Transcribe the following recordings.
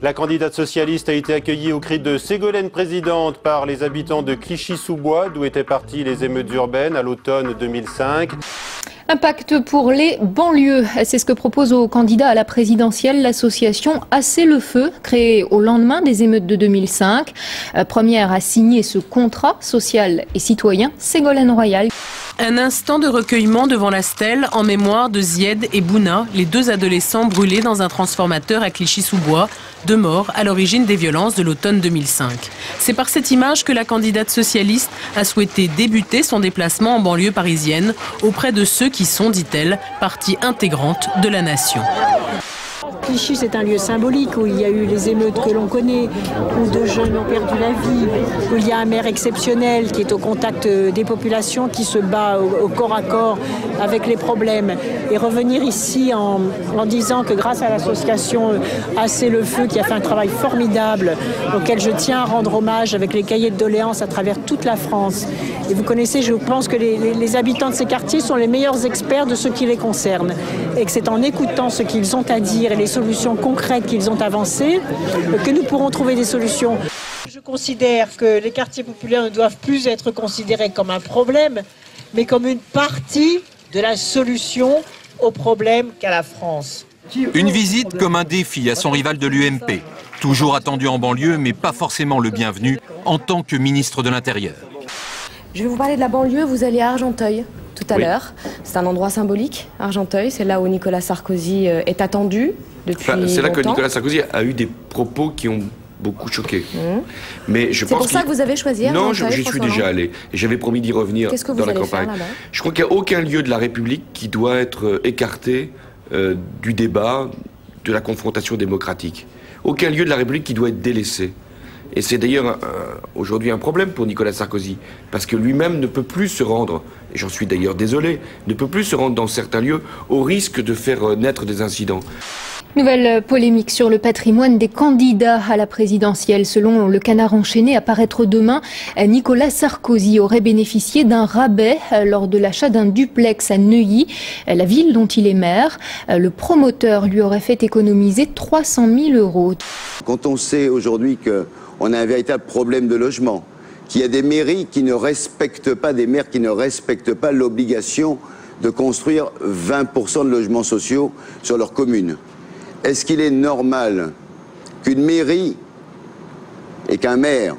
La candidate socialiste a été accueillie au cri de Ségolène présidente par les habitants de Clichy-sous-Bois, d'où étaient parties les émeutes urbaines à l'automne 2005. Un pacte pour les banlieues, c'est ce que propose aux candidats à la présidentielle l'association Assez le Feu, créée au lendemain des émeutes de 2005. Première à signer ce contrat social et citoyen, Ségolène Royal. Un instant de recueillement devant la stèle en mémoire de Zied et Bouna, les deux adolescents brûlés dans un transformateur à Clichy-sous-Bois, deux morts à l'origine des violences de l'automne 2005. C'est par cette image que la candidate socialiste a souhaité débuter son déplacement en banlieue parisienne auprès de ceux qui sont, dit-elle, partie intégrante de la nation. Clichy, c'est un lieu symbolique où il y a eu les émeutes que l'on connaît, où deux jeunes ont perdu la vie, où il y a un maire exceptionnel qui est au contact des populations, qui se bat au corps à corps avec les problèmes. Et revenir ici en disant que grâce à l'association Assez le Feu, qui a fait un travail formidable, auquel je tiens à rendre hommage avec les cahiers de doléances à travers toute la France. Et vous connaissez, je pense que les habitants de ces quartiers sont les meilleurs experts de ce qui les concerne. Et que c'est en écoutant ce qu'ils ont à dire et les solutions concrètes qu'ils ont avancées que nous pourrons trouver des solutions. Je considère que les quartiers populaires ne doivent plus être considérés comme un problème, mais comme une partie de la solution au problème qu'a la France. Une visite comme un défi à son rival de l'UMP, toujours attendu en banlieue, mais pas forcément le bienvenu en tant que ministre de l'Intérieur. Je vais vous parler de la banlieue, vous allez à Argenteuil tout à l'heure. C'est un endroit symbolique, Argenteuil, c'est là où Nicolas Sarkozy est attendu depuis longtemps. C'est là que Nicolas Sarkozy a eu des propos qui ont beaucoup choqué. Mais je pense c'est pour ça que vous avez choisi Argenteuil? Non, j'y suis déjà allé. Et j'avais promis d'y revenir dans la campagne. Je crois qu'il n'y a aucun lieu de la République qui doit être écarté du débat, de la confrontation démocratique. Aucun lieu de la République qui doit être délaissé. Et c'est d'ailleurs aujourd'hui un problème pour Nicolas Sarkozy, parce que lui-même ne peut plus se rendre, et j'en suis d'ailleurs désolé, ne peut plus se rendre dans certains lieux au risque de faire naître des incidents. Nouvelle polémique sur le patrimoine des candidats à la présidentielle. Selon le Canard enchaîné à paraître demain, Nicolas Sarkozy aurait bénéficié d'un rabais lors de l'achat d'un duplex à Neuilly, la ville dont il est maire. Le promoteur lui aurait fait économiser 300 000 €. Quand on sait aujourd'hui qu'on a un véritable problème de logement, qu'il y a des mairies qui ne respectent pas, des maires qui ne respectent pas l'obligation de construire 20% de logements sociaux sur leur commune. Est-ce qu'il est normal qu'une mairie et qu'un maire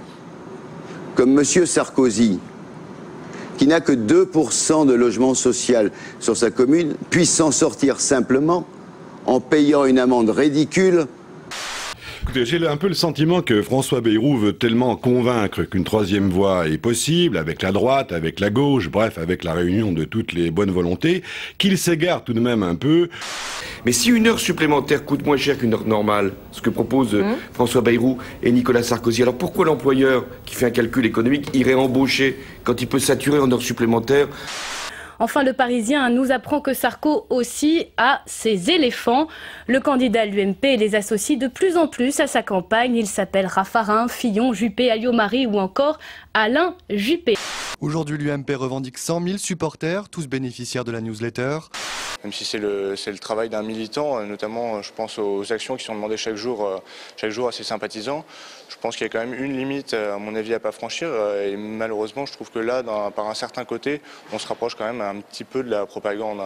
comme M. Sarkozy, qui n'a que 2% de logement social sur sa commune, puisse s'en sortir simplement en payant une amende ridicule? Écoutez, j'ai un peu le sentiment que François Bayrou veut tellement convaincre qu'une troisième voie est possible, avec la droite, avec la gauche, bref, avec la réunion de toutes les bonnes volontés, qu'il s'égare tout de même un peu. Mais si une heure supplémentaire coûte moins cher qu'une heure normale, ce que proposent François Bayrou et Nicolas Sarkozy, alors pourquoi l'employeur, qui fait un calcul économique, irait embaucher quand il peut saturer en heures supplémentaires ? Enfin, le Parisien nous apprend que Sarko aussi a ses éléphants. Le candidat de l'UMP les associe de plus en plus à sa campagne. Il s'appelle Raffarin, Fillon, Juppé, Alliot-Marie ou encore Alain Juppé. Aujourd'hui, l'UMP revendique 100 000 supporters, tous bénéficiaires de la newsletter. Même si c'est le travail d'un militant, notamment je pense aux actions qui sont demandées chaque jour à ses sympathisants, je pense qu'il y a quand même une limite, à mon avis, à ne pas franchir. Et malheureusement, je trouve que là, par un certain côté, on se rapproche quand même un petit peu de la propagande.